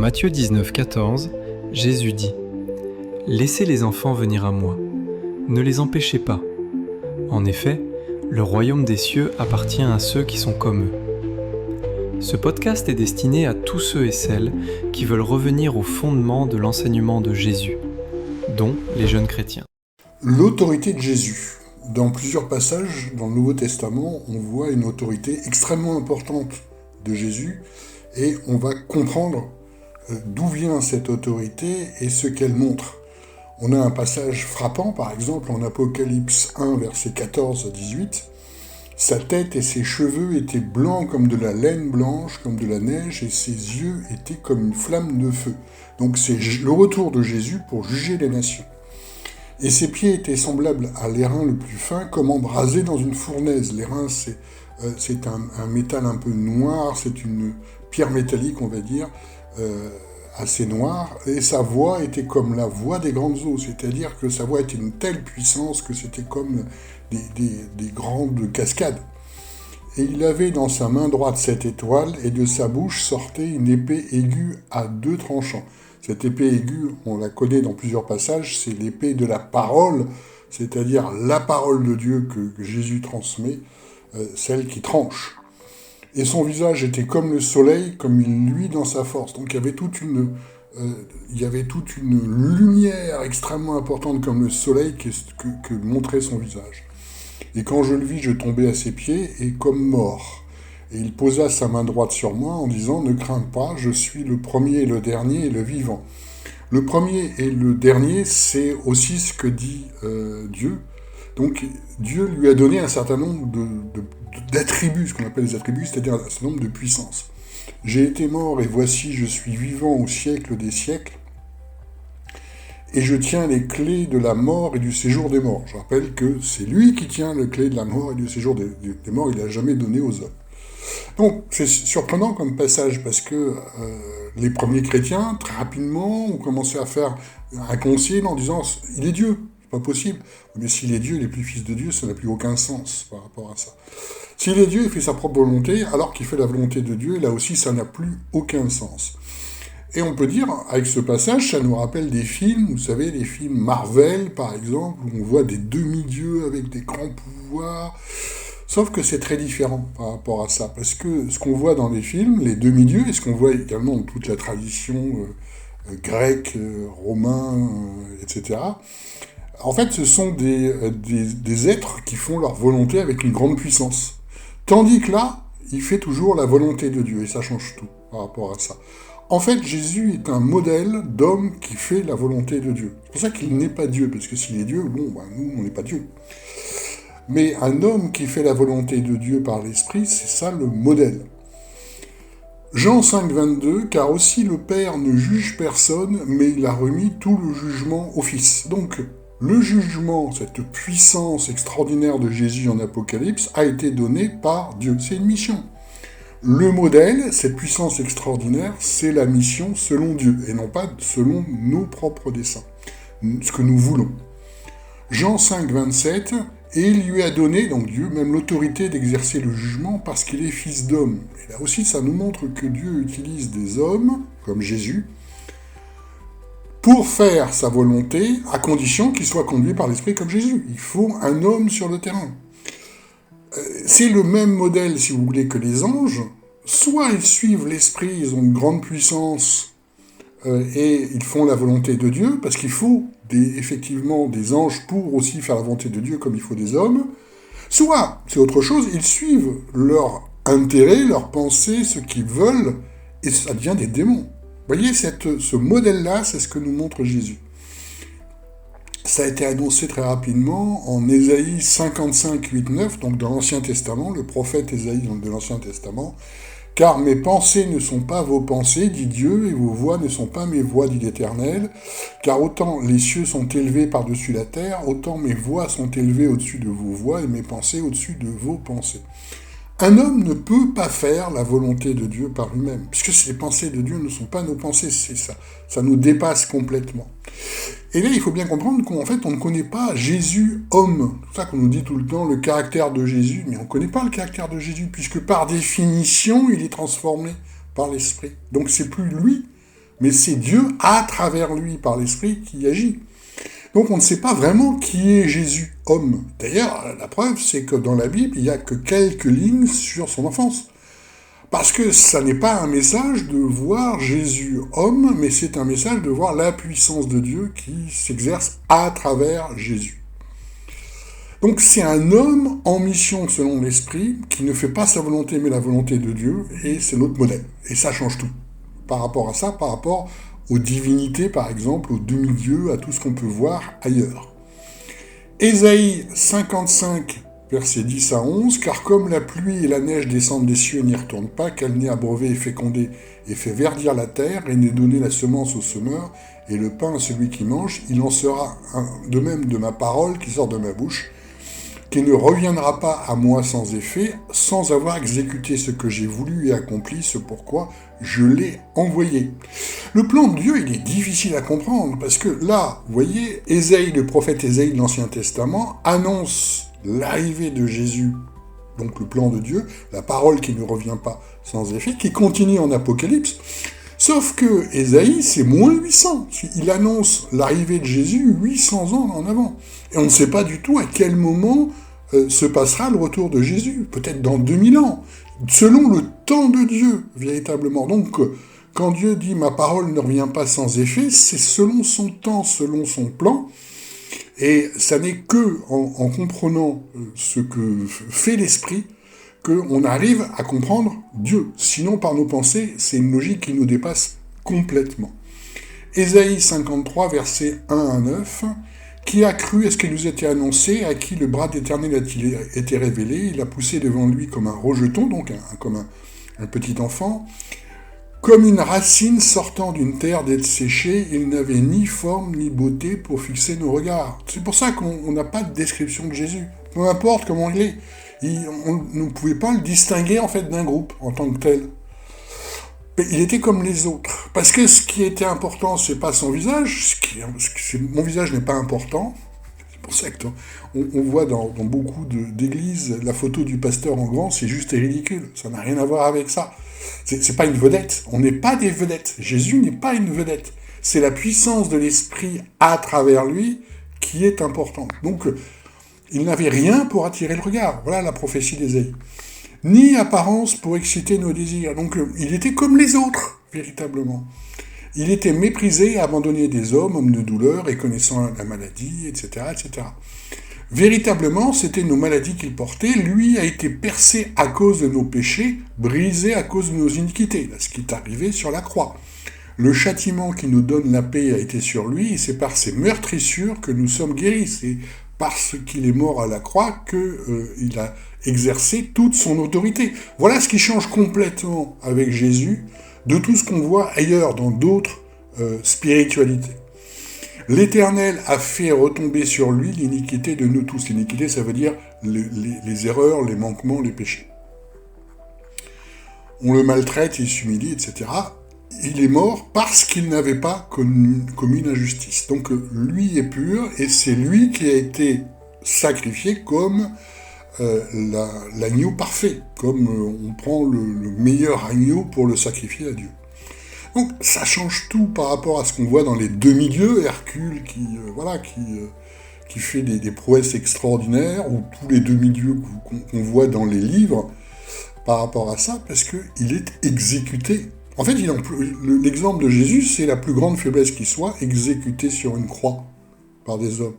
Matthieu 19, 14, Jésus dit « Laissez les enfants venir à moi, ne les empêchez pas. En effet, le royaume des cieux appartient à ceux qui sont comme eux. » Ce podcast est destiné à tous ceux et celles qui veulent revenir au fondement de l'enseignement de Jésus, dont les jeunes chrétiens. L'autorité de Jésus. Dans plusieurs passages dans le Nouveau Testament, on voit une autorité extrêmement importante de Jésus et on va comprendre d'où vient cette autorité et ce qu'elle montre. On a un passage frappant, par exemple, en Apocalypse 1, versets 14 à 18. Sa tête et ses cheveux étaient blancs comme de la laine blanche, comme de la neige, et ses yeux étaient comme une flamme de feu. Donc c'est le retour de Jésus pour juger les nations. Et ses pieds étaient semblables à l'airain le plus fin, comme embrasés dans une fournaise. L'airain, c'est un métal un peu noir, c'est une pierre métallique, on va dire, assez noire. Et sa voix était comme la voix des grandes eaux, c'est-à-dire que sa voix était une telle puissance que c'était comme des grandes cascades. Et il avait dans sa main droite 7 étoiles, et de sa bouche sortait une épée aiguë à 2 tranchants. Cette épée aiguë, on la connaît dans plusieurs passages, c'est l'épée de la parole, c'est-à-dire la parole de Dieu que Jésus transmet, celle qui tranche. Et son visage était comme le soleil, comme il luit dans sa force. Donc il y avait toute une lumière extrêmement importante comme le soleil que montrait son visage. Et quand je le vis, je tombais à ses pieds et comme mort. Et il posa sa main droite sur moi en disant « Ne crains pas, je suis le premier et le dernier et le vivant. » Le premier et le dernier, c'est aussi ce que dit Dieu. Donc Dieu lui a donné un certain nombre d'attributs, ce qu'on appelle les attributs, c'est-à-dire un certain nombre de puissances. « J'ai été mort et voici je suis vivant au siècle des siècles. Et je tiens les clés de la mort et du séjour des morts. » Je rappelle que c'est lui qui tient les clés de la mort et du séjour des morts, il n'a jamais donné aux hommes. Donc, c'est surprenant comme passage, parce que les premiers chrétiens, très rapidement, ont commencé à faire un concile en disant « Il est Dieu, c'est pas possible. » Mais s'il est Dieu, il n'est plus fils de Dieu, ça n'a plus aucun sens par rapport à ça. S'il est Dieu, il fait sa propre volonté, alors qu'il fait la volonté de Dieu, et là aussi, ça n'a plus aucun sens. Et on peut dire, avec ce passage, ça nous rappelle des films, vous savez, les films Marvel, par exemple, où on voit des demi-dieux avec des grands pouvoirs. Sauf que c'est très différent par rapport à ça, parce que ce qu'on voit dans les films, les demi-dieux, et ce qu'on voit également dans toute la tradition grecque, romain, etc., en fait, ce sont des êtres qui font leur volonté avec une grande puissance. Tandis que là, il fait toujours la volonté de Dieu, et ça change tout par rapport à ça. En fait, Jésus est un modèle d'homme qui fait la volonté de Dieu. C'est pour ça qu'il n'est pas Dieu, parce que s'il est Dieu, nous, on n'est pas Dieu. Mais un homme qui fait la volonté de Dieu par l'Esprit, c'est ça le modèle. Jean 5, 22, « Car aussi le Père ne juge personne, mais il a remis tout le jugement au Fils. » Donc, le jugement, cette puissance extraordinaire de Jésus en Apocalypse, a été donné par Dieu. C'est une mission. Le modèle, cette puissance extraordinaire, c'est la mission selon Dieu, et non pas selon nos propres desseins, ce que nous voulons. Jean 5, 27, « Et il lui a donné, donc Dieu, même l'autorité d'exercer le jugement parce qu'il est fils d'homme. » Et là aussi, ça nous montre que Dieu utilise des hommes, comme Jésus, pour faire sa volonté, à condition qu'il soit conduit par l'Esprit comme Jésus. Il faut un homme sur le terrain. C'est le même modèle, si vous voulez, que les anges. Soit ils suivent l'Esprit, ils ont une grande puissance, et ils font la volonté de Dieu, parce qu'il faut effectivement des anges pour aussi faire la volonté de Dieu comme il faut des hommes, soit, c'est autre chose, ils suivent leur intérêt, leur pensée, ce qu'ils veulent, et ça devient des démons. Vous voyez, ce modèle-là, c'est ce que nous montre Jésus. Ça a été annoncé très rapidement en Ésaïe 55, 8, 9, donc dans l'Ancien Testament, le prophète Ésaïe de l'Ancien Testament, « Car mes pensées ne sont pas vos pensées, dit Dieu, et vos voix ne sont pas mes voix, dit l'Éternel. Car autant les cieux sont élevés par-dessus la terre, autant mes voix sont élevées au-dessus de vos voix, et mes pensées au-dessus de vos pensées. » Un homme ne peut pas faire la volonté de Dieu par lui-même, puisque les pensées de Dieu ne sont pas nos pensées, c'est ça. Ça nous dépasse complètement. Et là, il faut bien comprendre qu'en fait, on ne connaît pas Jésus homme. C'est pour ça qu'on nous dit tout le temps le caractère de Jésus, mais on ne connaît pas le caractère de Jésus, puisque par définition, il est transformé par l'Esprit. Donc c'est plus lui, mais c'est Dieu à travers lui, par l'Esprit, qui agit. Donc on ne sait pas vraiment qui est Jésus, homme. D'ailleurs, la preuve, c'est que dans la Bible, il n'y a que quelques lignes sur son enfance. Parce que ça n'est pas un message de voir Jésus homme, mais c'est un message de voir la puissance de Dieu qui s'exerce à travers Jésus. Donc c'est un homme en mission selon l'Esprit, qui ne fait pas sa volonté mais la volonté de Dieu, et c'est notre modèle. Et ça change tout. Par rapport à ça, par rapport aux divinités par exemple, aux demi-dieux, à tout ce qu'on peut voir ailleurs. Ésaïe 55, versets 10 à 11, « Car comme la pluie et la neige descendent des cieux et n'y retournent pas, qu'elle n'ait abreuvé et fécondé et fait verdir la terre, et n'ait donné la semence au semeur, et le pain à celui qui mange, il en sera de même de ma parole qui sort de ma bouche, qui ne reviendra pas à moi sans effet, sans avoir exécuté ce que j'ai voulu et accompli, ce pourquoi je l'ai envoyé. » Le plan de Dieu, il est difficile à comprendre, parce que là, vous voyez, Ésaïe, le prophète Ésaïe de l'Ancien Testament, annonce l'arrivée de Jésus, donc le plan de Dieu, la parole qui ne revient pas sans effet, qui continue en Apocalypse, sauf que Ésaïe, c'est moins 800. Il annonce l'arrivée de Jésus 800 ans en avant. Et on ne sait pas du tout à quel moment se passera le retour de Jésus, peut-être dans 2000 ans, selon le temps de Dieu, véritablement. Donc, quand Dieu dit « ma parole ne revient pas sans effet », c'est selon son temps, selon son plan. Et ça n'est que en comprenant ce que fait l'Esprit qu'on arrive à comprendre Dieu. Sinon, par nos pensées, c'est une logique qui nous dépasse complètement. Ésaïe 53, versets 1 à 9, « Qui a cru à ce qui nous était annoncé, à qui le bras d'Éternel a-t-il été révélé? Il a poussé devant lui comme un rejeton, donc comme un petit enfant. Comme une racine sortant d'une terre d'être séchée, il n'avait ni forme ni beauté pour fixer nos regards. » C'est pour ça qu'on n'a pas de description de Jésus. Peu importe comment il est. On ne pouvait pas le distinguer en fait d'un groupe en tant que tel. Mais il était comme les autres. Parce que ce qui était important, c'est pas son visage. Mon visage n'est pas important. C'est pour ça qu'on voit dans beaucoup d'églises la photo du pasteur en grand, c'est juste ridicule. Ça n'a rien à voir avec ça. C'est pas une vedette. On n'est pas des vedettes. Jésus n'est pas une vedette. C'est la puissance de l'Esprit à travers lui qui est importante. Donc, il n'avait rien pour attirer le regard. Voilà la prophétie d'Ésaïe. Ni apparence pour exciter nos désirs. Donc, il était comme les autres, véritablement. Il était méprisé et abandonné des hommes, homme de douleur, et connaissant la maladie, etc., etc. Véritablement, c'était nos maladies qu'il portait. Lui a été percé à cause de nos péchés, brisé à cause de nos iniquités. Ce qui est arrivé sur la croix. Le châtiment qui nous donne la paix a été sur lui, et c'est par ses meurtrissures que nous sommes guéris. C'est parce qu'il est mort à la croix qu'il a exercé toute son autorité. Voilà ce qui change complètement avec Jésus de tout ce qu'on voit ailleurs dans d'autres spiritualités. L'Éternel a fait retomber sur lui l'iniquité de nous tous. L'iniquité, ça veut dire les erreurs, les manquements, les péchés. On le maltraite, il s'humilie, etc. Il est mort parce qu'il n'avait pas commis une injustice. Donc lui est pur, et c'est lui qui a été sacrifié comme l'agneau parfait, comme on prend le meilleur agneau pour le sacrifier à Dieu. Donc ça change tout par rapport à ce qu'on voit dans les demi-dieux, Hercule qui fait des prouesses extraordinaires, ou tous les demi-dieux qu'on voit dans les livres par rapport à ça, parce qu'il est exécuté. En fait, l'exemple de Jésus, c'est la plus grande faiblesse qui soit, exécuté sur une croix par des hommes.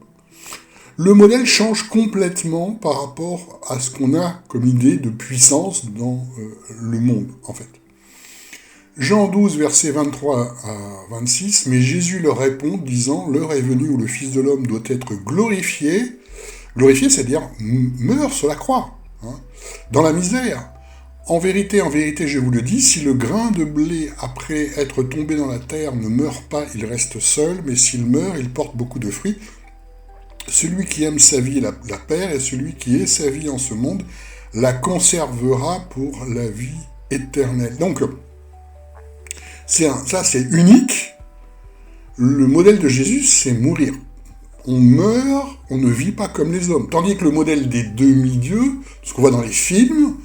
Le modèle change complètement par rapport à ce qu'on a comme idée de puissance dans le monde, en fait. Jean 12, versets 23 à 26, « Mais Jésus leur répond, disant, l'heure est venue où le Fils de l'homme doit être glorifié. » Glorifié, c'est-à-dire meurt sur la croix, dans la misère. « En vérité, je vous le dis, si le grain de blé, après être tombé dans la terre, ne meurt pas, il reste seul, mais s'il meurt, il porte beaucoup de fruits. Celui qui aime sa vie la perd, et celui qui est sa vie en ce monde la conservera pour la vie éternelle. » Donc, ça c'est unique. Le modèle de Jésus, c'est mourir. On meurt, on ne vit pas comme les hommes. Tandis que le modèle des demi-dieux, ce qu'on voit dans les films,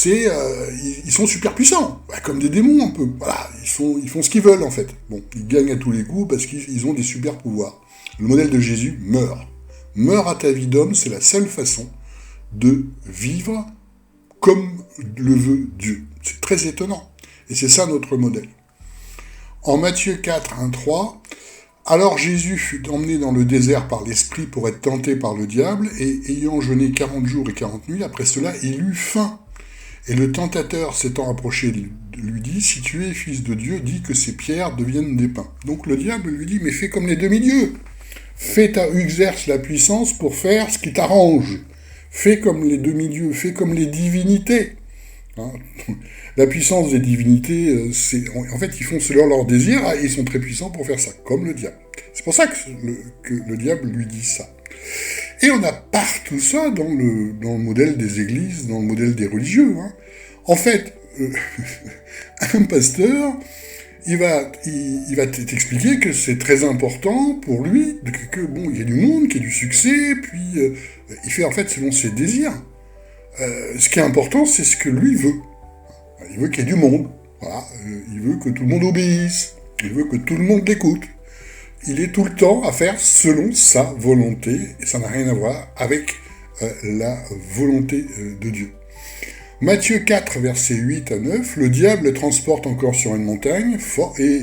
Ils sont super puissants, comme des démons un peu. Voilà, ils font ce qu'ils veulent en fait. Bon, ils gagnent à tous les coups parce qu'ils ont des super pouvoirs. Le modèle de Jésus meurt. Meurs à ta vie d'homme, c'est la seule façon de vivre comme le veut Dieu. C'est très étonnant. Et c'est ça notre modèle. En Matthieu 4, 1, 3, alors Jésus fut emmené dans le désert par l'Esprit pour être tenté par le diable, et ayant jeûné 40 jours et 40 nuits, après cela, il eut faim. Et le tentateur s'étant approché lui dit, si tu es fils de Dieu, dis que ces pierres deviennent des pains. Donc le diable lui dit, mais fais comme les demi-dieux. Exerce la puissance pour faire ce qui t'arrange. Fais comme les demi-dieux, fais comme les divinités. Hein. La puissance des divinités, en fait, ils font selon leur désir, et ils sont très puissants pour faire ça, comme le diable. C'est pour ça que le diable lui dit ça. Et on a partout ça dans le modèle des églises, dans le modèle des religieux. Hein. En fait, un pasteur, il va t'expliquer que c'est très important pour lui, il y a du monde, qu'il y ait du succès, puis il fait en fait selon ses désirs. Ce qui est important, c'est ce que lui veut. Il veut qu'il y ait du monde. Voilà. Il veut que tout le monde obéisse. Il veut que tout le monde l'écoute. Il est tout le temps à faire selon sa volonté, et ça n'a rien à voir avec la volonté de Dieu. Matthieu 4, versets 8 à 9, le diable le transporte encore sur une montagne, et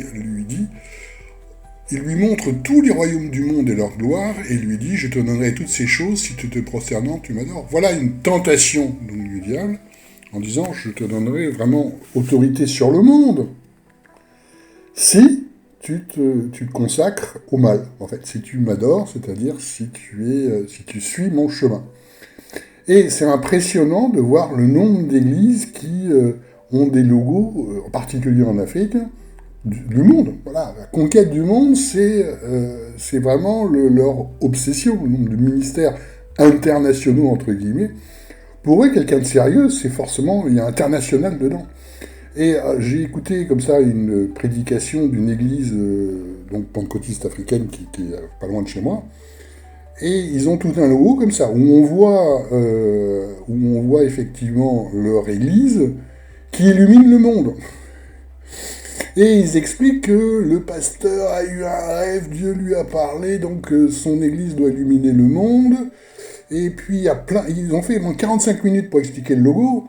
il lui montre tous les royaumes du monde et leur gloire, et lui dit, je te donnerai toutes ces choses, si tu te prosternant, tu m'adores. Voilà une tentation du diable, en disant, je te donnerai vraiment autorité sur le monde, si tu te consacres au mal, en fait, si tu m'adores, c'est-à-dire si tu suis mon chemin. Et c'est impressionnant de voir le nombre d'églises qui ont des logos, en particulier en Afrique, du monde. Voilà, la conquête du monde, c'est vraiment leur obsession, le nombre de ministères internationaux, entre guillemets. Pour eux, quelqu'un de sérieux, c'est forcément, il y a international dedans. Et j'ai écouté comme ça une prédication d'une église donc pentecôtiste africaine qui est pas loin de chez moi, et ils ont tout un logo comme ça, où on voit effectivement leur église qui illumine le monde. Et ils expliquent que le pasteur a eu un rêve, Dieu lui a parlé, donc son église doit illuminer le monde. Et puis ils ont fait 45 minutes pour expliquer le logo.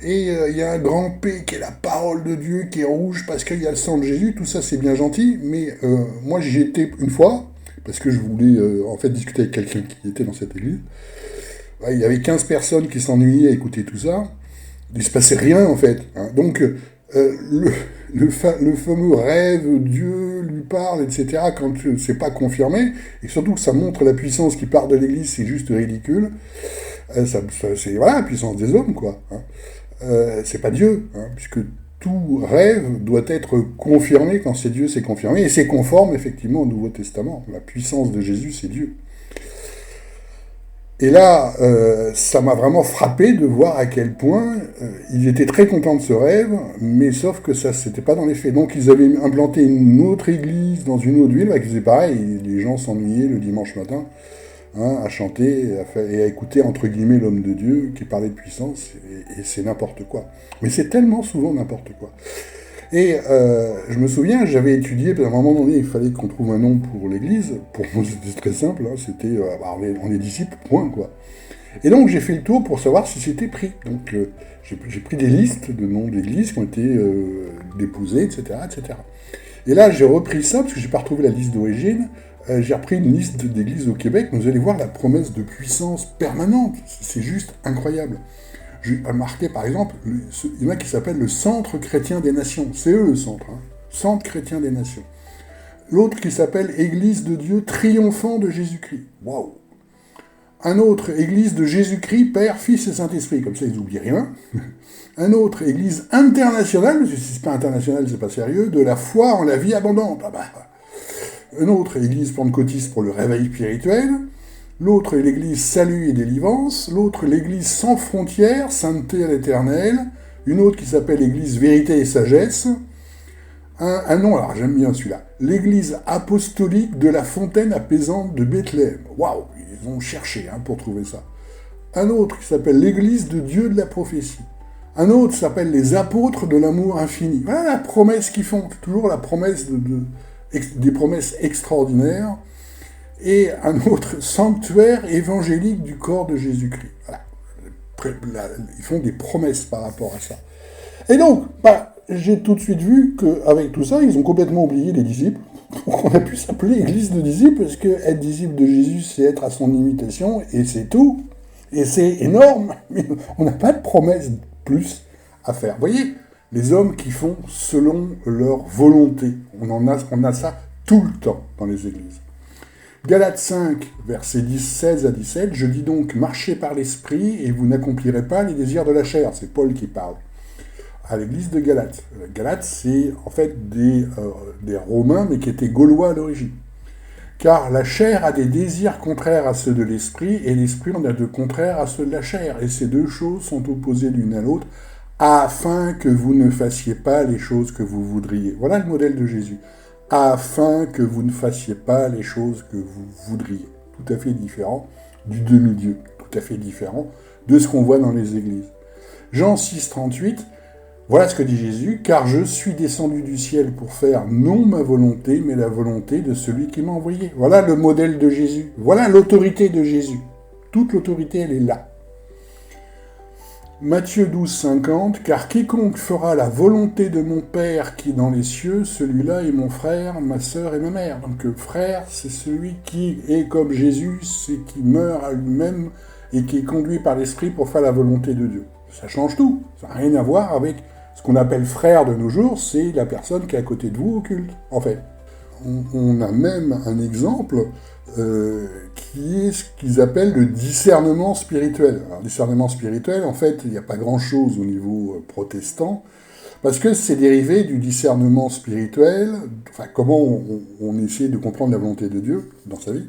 Et il y a un grand P qui est la parole de Dieu, qui est rouge parce qu'il y a le sang de Jésus. Tout ça, c'est bien gentil. Mais moi, j'y étais une fois, parce que je voulais en fait discuter avec quelqu'un qui était dans cette église. Il y avait 15 personnes qui s'ennuyaient à écouter tout ça. Il ne se passait rien, en fait. Hein. Donc, le fameux rêve, Dieu lui parle, etc., quand c'est pas confirmé, et surtout que ça montre la puissance qui part de l'église, c'est juste ridicule. C'est voilà, la puissance des hommes, quoi. Hein. C'est pas Dieu, hein, puisque tout rêve doit être confirmé quand c'est Dieu, c'est confirmé, et c'est conforme effectivement au Nouveau Testament. La puissance de Jésus, c'est Dieu. Et là, ça m'a vraiment frappé de voir à quel point ils étaient très contents de ce rêve, mais sauf que ça, c'était pas dans les faits. Donc ils avaient implanté une autre église dans une autre ville, qui faisait pareil, les gens s'ennuyaient le dimanche matin, hein, à chanter et à écouter, entre guillemets, l'homme de Dieu qui parlait de puissance, et c'est n'importe quoi. Mais c'est tellement souvent n'importe quoi. Et je me souviens, j'avais étudié, puis à un moment donné, il fallait qu'on trouve un nom pour l'église. Pour moi, c'était très simple, hein, c'était on est disciples, point, quoi. Et donc, j'ai fait le tour pour savoir si c'était pris. Donc, j'ai pris des listes de noms d'églises qui ont été déposées, etc., etc. Et là, j'ai repris ça, parce que j'ai pas retrouvé la liste d'origine. J'ai repris une liste d'églises au Québec. Vous allez voir la promesse de puissance permanente. C'est juste incroyable. J'ai remarqué, par exemple, il y en a qui s'appelle le Centre chrétien des nations. C'est eux, le centre. Hein. Centre chrétien des nations. L'autre qui s'appelle Église de Dieu triomphant de Jésus-Christ. Waouh! Un autre, Église de Jésus-Christ, Père, Fils et Saint-Esprit. Comme ça, ils n'oublient rien. Un autre, Église internationale, parce que si c'est pas international, c'est pas sérieux, de la foi en la vie abondante. Ah bah. Un autre, Église pentecôtiste pour le réveil spirituel. L'autre est l'église Salut et Délivrance, l'autre l'église Sans Frontières, Sainteté à l'Éternel, une autre qui s'appelle l'église Vérité et Sagesse, un nom, alors j'aime bien celui-là, l'église apostolique de la fontaine apaisante de Bethléem. Waouh, ils ont cherché pour trouver ça. Un autre qui s'appelle l'église de Dieu de la prophétie. Un autre s'appelle les apôtres de l'amour infini. Voilà la promesse qu'ils font, toujours la promesse des promesses extraordinaires. Et un autre, sanctuaire évangélique du corps de Jésus-Christ. Voilà. Ils font des promesses par rapport à ça. Et donc, j'ai tout de suite vu qu'avec tout ça, ils ont complètement oublié les disciples. Donc on a pu s'appeler Église de disciples, parce que être disciple de Jésus, c'est être à son imitation, et c'est tout. Et c'est énorme, mais on n'a pas de promesse plus à faire. Vous voyez, les hommes qui font selon leur volonté, on a ça tout le temps dans les églises. Galates 5, versets 16 à 17, « Je dis donc, marchez par l'esprit, et vous n'accomplirez pas les désirs de la chair. » C'est Paul qui parle à l'église de Galates. Galates, c'est en fait des Romains, mais qui étaient Gaulois à l'origine. Car la chair a des désirs contraires à ceux de l'esprit, et l'esprit en a de contraires à ceux de la chair. Et ces deux choses sont opposées l'une à l'autre, afin que vous ne fassiez pas les choses que vous voudriez. Voilà le modèle de Jésus. Afin que vous ne fassiez pas les choses que vous voudriez. Tout à fait différent du demi-dieu, tout à fait différent de ce qu'on voit dans les églises. Jean 6, 38, voilà ce que dit Jésus, « Car je suis descendu du ciel pour faire non ma volonté, mais la volonté de celui qui m'a envoyé. » Voilà le modèle de Jésus, voilà l'autorité de Jésus. Toute l'autorité, elle est là. Matthieu 12, 50, « Car quiconque fera la volonté de mon Père qui est dans les cieux, celui-là est mon frère, ma sœur et ma mère. » Donc frère, c'est celui qui est comme Jésus, c'est qui meurt à lui-même et qui est conduit par l'Esprit pour faire la volonté de Dieu. Ça change tout, ça n'a rien à voir avec ce qu'on appelle frère de nos jours, c'est la personne qui est à côté de vous au culte, en fait. On a même un exemple qui est ce qu'ils appellent le discernement spirituel. Alors, le discernement spirituel, en fait, il n'y a pas grand-chose au niveau protestant, parce que c'est dérivé du discernement spirituel, enfin, comment on essaie de comprendre la volonté de Dieu dans sa vie,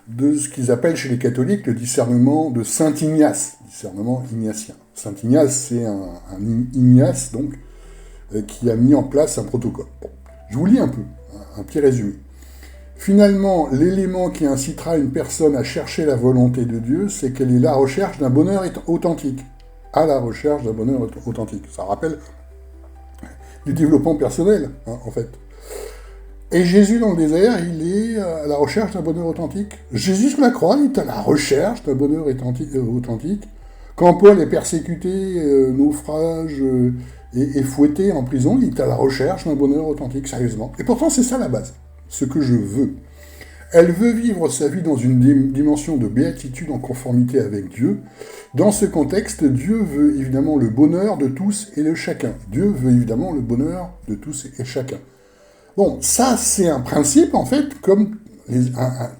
de ce qu'ils appellent chez les catholiques le discernement de Saint Ignace, discernement ignatien. Saint Ignace, c'est un Ignace, donc, qui a mis en place un protocole. Bon, je vous lis un peu, un petit résumé. Finalement, l'élément qui incitera une personne à chercher la volonté de Dieu, c'est qu'elle est la recherche d'un bonheur authentique. À la recherche d'un bonheur authentique. Ça rappelle du développement personnel, hein, en fait. Et Jésus, dans le désert, il est à la recherche d'un bonheur authentique. Jésus sur la croix, il est à la recherche d'un bonheur authentique. Quand Paul est persécuté, naufrage et fouetté en prison, il est à la recherche d'un bonheur authentique, sérieusement. Et pourtant, c'est ça la base, ce que je veux. Elle veut vivre sa vie dans une dimension de béatitude en conformité avec Dieu. Dans ce contexte, Dieu veut évidemment le bonheur de tous et de chacun. Dieu veut évidemment le bonheur de tous et chacun. Bon, ça, c'est un principe, en fait, comme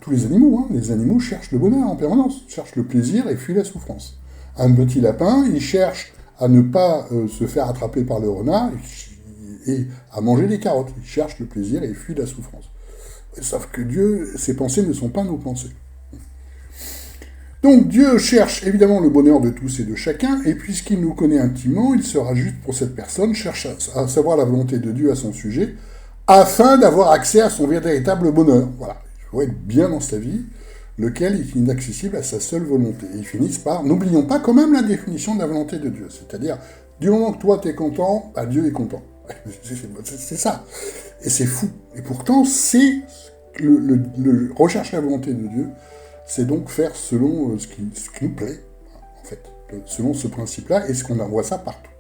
tous les animaux. Hein. Les animaux cherchent le bonheur en permanence, cherchent le plaisir et fuient la souffrance. Un petit lapin, il cherche à ne pas se faire attraper par le renard et à manger des carottes. Il cherche le plaisir et fuit la souffrance. Sauf que Dieu, ses pensées ne sont pas nos pensées. Donc Dieu cherche évidemment le bonheur de tous et de chacun, et puisqu'il nous connaît intimement, il sera juste pour cette personne, cherche à savoir la volonté de Dieu à son sujet, afin d'avoir accès à son véritable bonheur. Voilà, il faut être bien dans sa vie, lequel est inaccessible à sa seule volonté. Et ils finissent par, n'oublions pas quand même la définition de la volonté de Dieu, c'est-à-dire, du moment que toi t'es content, bah, Dieu est content. C'est ça. Et c'est fou. Et pourtant, c'est le rechercher la volonté de Dieu, c'est donc faire selon ce qui nous plaît, en fait, selon ce principe-là, et ce qu'on voit ça partout.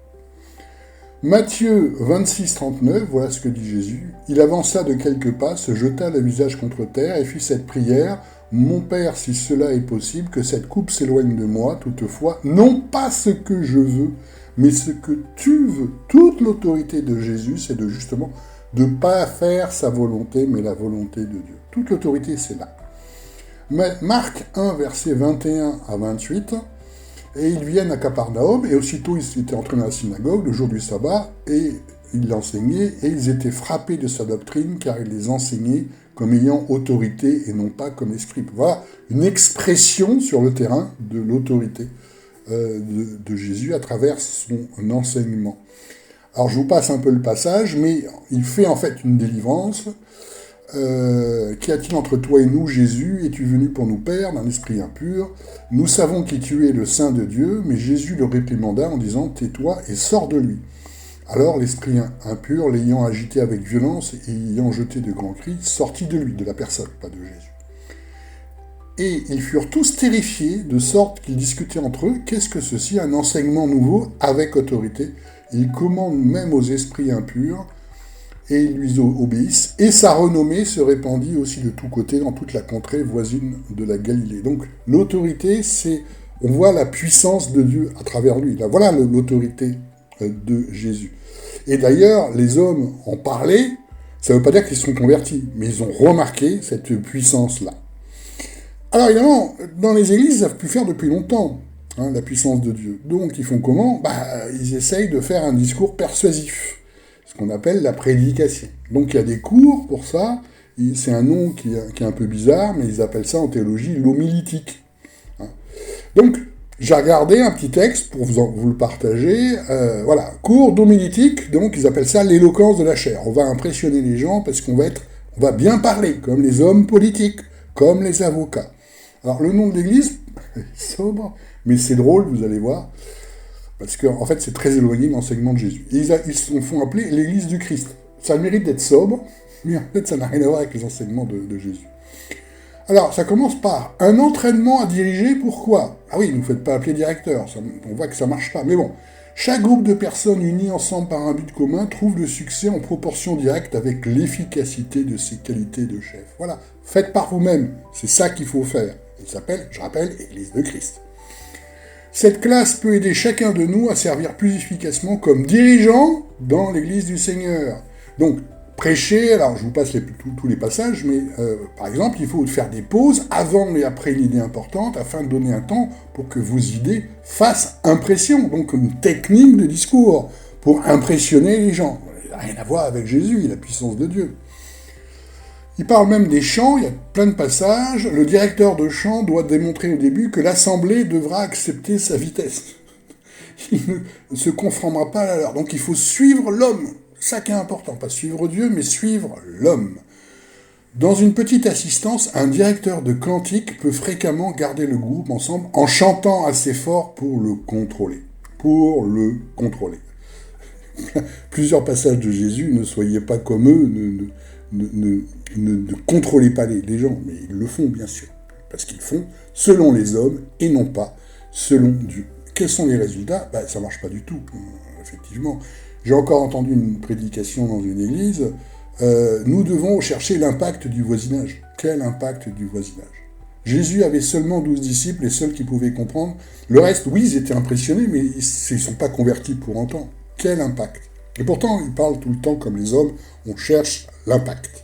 Matthieu 26, 39, voilà ce que dit Jésus. Il avança de quelques pas, se jeta le visage contre terre et fit cette prière. Mon Père, si cela est possible, que cette coupe s'éloigne de moi, toutefois, non pas ce que je veux, mais ce que tu veux. Toute l'autorité de Jésus, c'est justement de ne pas faire sa volonté, mais la volonté de Dieu. Toute l'autorité, c'est là. Marc 1, versets 21 à 28, et ils viennent à Capernaum, et aussitôt ils étaient entrés dans la synagogue le jour du sabbat, et il l'enseignait, et ils étaient frappés de sa doctrine, car il les enseignait comme ayant autorité, et non pas comme les scribes. Voilà une expression sur le terrain de l'autorité de Jésus à travers son enseignement. Alors je vous passe un peu le passage, mais il fait en fait une délivrance Qu'y a-t-il entre toi et nous, Jésus? Es-tu venu pour nous perdre, un esprit impur? Nous savons qui tu es, le Saint de Dieu. Mais Jésus le réprimanda en disant, tais-toi et sors de lui. Alors l'esprit impur, l'ayant agité avec violence et ayant jeté de grands cris, sortit de lui, de la personne, pas de Jésus. Et ils furent tous terrifiés, de sorte qu'ils discutaient entre eux, qu'est-ce que ceci, un enseignement nouveau avec autorité? Il commande même aux esprits impurs, et ils lui obéissent, et sa renommée se répandit aussi de tous côtés dans toute la contrée voisine de la Galilée. Donc l'autorité, c'est, on voit la puissance de Dieu à travers lui. Là, voilà l'autorité de Jésus. Et d'ailleurs, les hommes en parlaient, ça ne veut pas dire qu'ils sont convertis, mais ils ont remarqué cette puissance-là. Alors évidemment, dans les églises, ils ne savent plus faire depuis longtemps, la puissance de Dieu. Donc ils font comment? Ils essayent de faire un discours persuasif, ce qu'on appelle la prédication. Donc il y a des cours pour ça, c'est un nom qui est un peu bizarre, mais ils appellent ça en théologie l'homilétique. Donc, j'ai regardé un petit texte pour vous le partager. Voilà, cours d'homilétique, donc ils appellent ça l'éloquence de la chair. On va impressionner les gens parce qu'on va bien parler, comme les hommes politiques, comme les avocats. Alors, le nom de l'église, sobre, mais c'est drôle, vous allez voir, parce qu'en fait, c'est très éloigné de l'enseignement de Jésus. Et ils se font appeler l'église du Christ. Ça a le mérite d'être sobre, mais en fait, ça n'a rien à voir avec les enseignements de Jésus. Alors, ça commence par un entraînement à diriger, pourquoi? Ah oui, ne vous faites pas appeler directeur, on voit que ça marche pas. Mais bon, chaque groupe de personnes unies ensemble par un but commun trouve le succès en proportion directe avec l'efficacité de ses qualités de chef. Voilà, faites par vous-même, c'est ça qu'il faut faire. Il s'appelle, je rappelle, Église de Christ. Cette classe peut aider chacun de nous à servir plus efficacement comme dirigeant dans l'Église du Seigneur. Donc, prêcher, alors je vous passe tous les passages, mais par exemple, il faut faire des pauses avant et après une idée importante, afin de donner un temps pour que vos idées fassent impression, donc une technique de discours, pour impressionner les gens. Il n'a rien à voir avec Jésus et la puissance de Dieu. Il parle même des chants, il y a plein de passages. Le directeur de chant doit démontrer au début que l'assemblée devra accepter sa vitesse. Il ne se conformera pas à l'heure. Donc il faut suivre l'homme. Ça qui est important, pas suivre Dieu, mais suivre l'homme. Dans une petite assistance, un directeur de cantique peut fréquemment garder le groupe ensemble en chantant assez fort pour le contrôler. Pour le contrôler. Plusieurs passages de Jésus, ne soyez pas comme eux, ne contrôlez pas les gens, mais ils le font bien sûr, parce qu'ils font selon les hommes et non pas selon Dieu. Quels sont les résultats? Ça marche pas du tout, effectivement. J'ai encore entendu une prédication dans une église, nous devons chercher l'impact du voisinage. Quel impact du voisinage? Jésus avait seulement 12 disciples, les seuls qui pouvaient comprendre. Le reste, oui, ils étaient impressionnés, mais ils ne sont pas convertis pour autant. Quel impact? Et pourtant, ils parlent tout le temps comme les hommes, on cherche l'impact.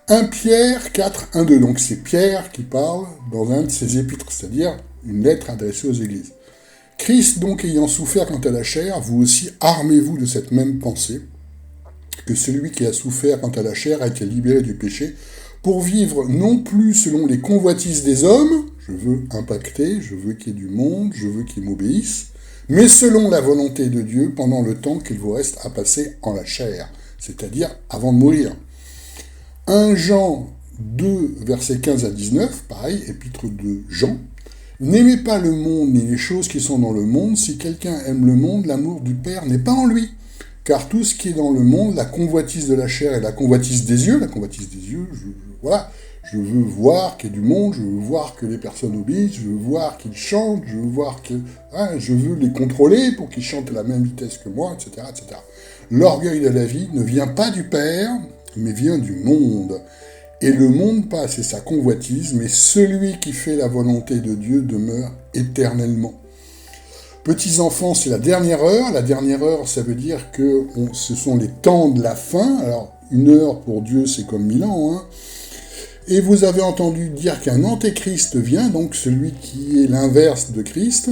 1 Pierre 4, 1, 2. Donc c'est Pierre qui parle dans un de ses épîtres, c'est-à-dire une lettre adressée aux églises. Christ donc ayant souffert quant à la chair, vous aussi armez-vous de cette même pensée, que celui qui a souffert quant à la chair a été libéré du péché, pour vivre non plus selon les convoitises des hommes, je veux impacter, je veux qu'il y ait du monde, je veux qu'ils m'obéissent, mais selon la volonté de Dieu pendant le temps qu'il vous reste à passer en la chair, c'est-à-dire avant de mourir. 1 Jean 2, versets 15 à 19, pareil, épître de Jean. N'aimez pas le monde ni les choses qui sont dans le monde. Si quelqu'un aime le monde, l'amour du Père n'est pas en lui. Car tout ce qui est dans le monde, la convoitise de la chair et la convoitise des yeux, je veux voir qu'il y ait du monde, je veux voir que les personnes obéissent, je veux voir qu'ils chantent, je veux voir que... je veux les contrôler pour qu'ils chantent à la même vitesse que moi, etc., etc. L'orgueil de la vie ne vient pas du Père, mais vient du monde. Et le monde passe et sa convoitise, mais celui qui fait la volonté de Dieu demeure éternellement. Petits enfants, c'est la dernière heure. La dernière heure, ça veut dire que ce sont les temps de la fin. Alors, 1 heure pour Dieu, c'est comme 1000 ans, Et vous avez entendu dire qu'un antéchrist vient, donc celui qui est l'inverse de Christ,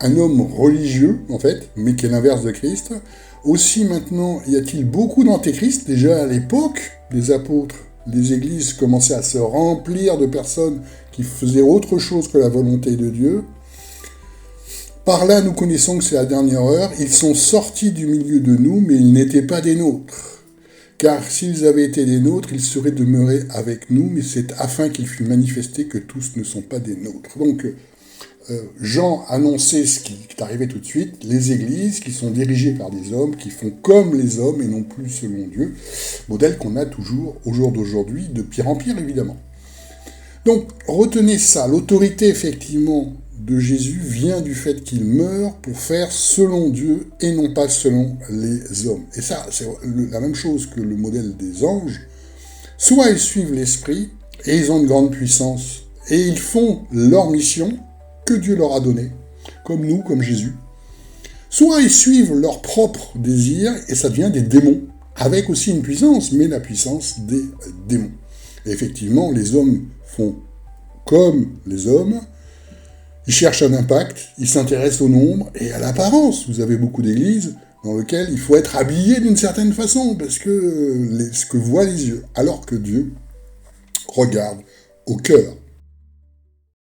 un homme religieux, en fait, mais qui est l'inverse de Christ. Aussi, maintenant, y a-t-il beaucoup d'antéchrists? Déjà à l'époque des apôtres, les églises commençaient à se remplir de personnes qui faisaient autre chose que la volonté de Dieu. Par là, nous connaissons que c'est la dernière heure. Ils sont sortis du milieu de nous, mais ils n'étaient pas des nôtres. Car s'ils avaient été des nôtres, ils seraient demeurés avec nous, mais c'est afin qu'il fût manifesté que tous ne sont pas des nôtres. Donc, Jean annonçait ce qui arrivait tout de suite, les églises qui sont dirigées par des hommes, qui font comme les hommes et non plus selon Dieu, modèle qu'on a toujours au jour d'aujourd'hui, de pire en pire évidemment. Donc retenez ça, l'autorité effectivement de Jésus vient du fait qu'il meurt pour faire selon Dieu et non pas selon les hommes. Et ça, c'est la même chose que le modèle des anges. Soit ils suivent l'esprit et ils ont une grande puissance et ils font leur mission que Dieu leur a donnée, comme nous, comme Jésus. Soit ils suivent leurs propres désirs et ça devient des démons, avec aussi une puissance, mais la puissance des démons. Et effectivement, les hommes font comme les hommes, ils cherchent un impact, ils s'intéressent au nombre et à l'apparence. Vous avez beaucoup d'églises dans lesquelles il faut être habillé d'une certaine façon, parce que ce que voient les yeux, alors que Dieu regarde au cœur.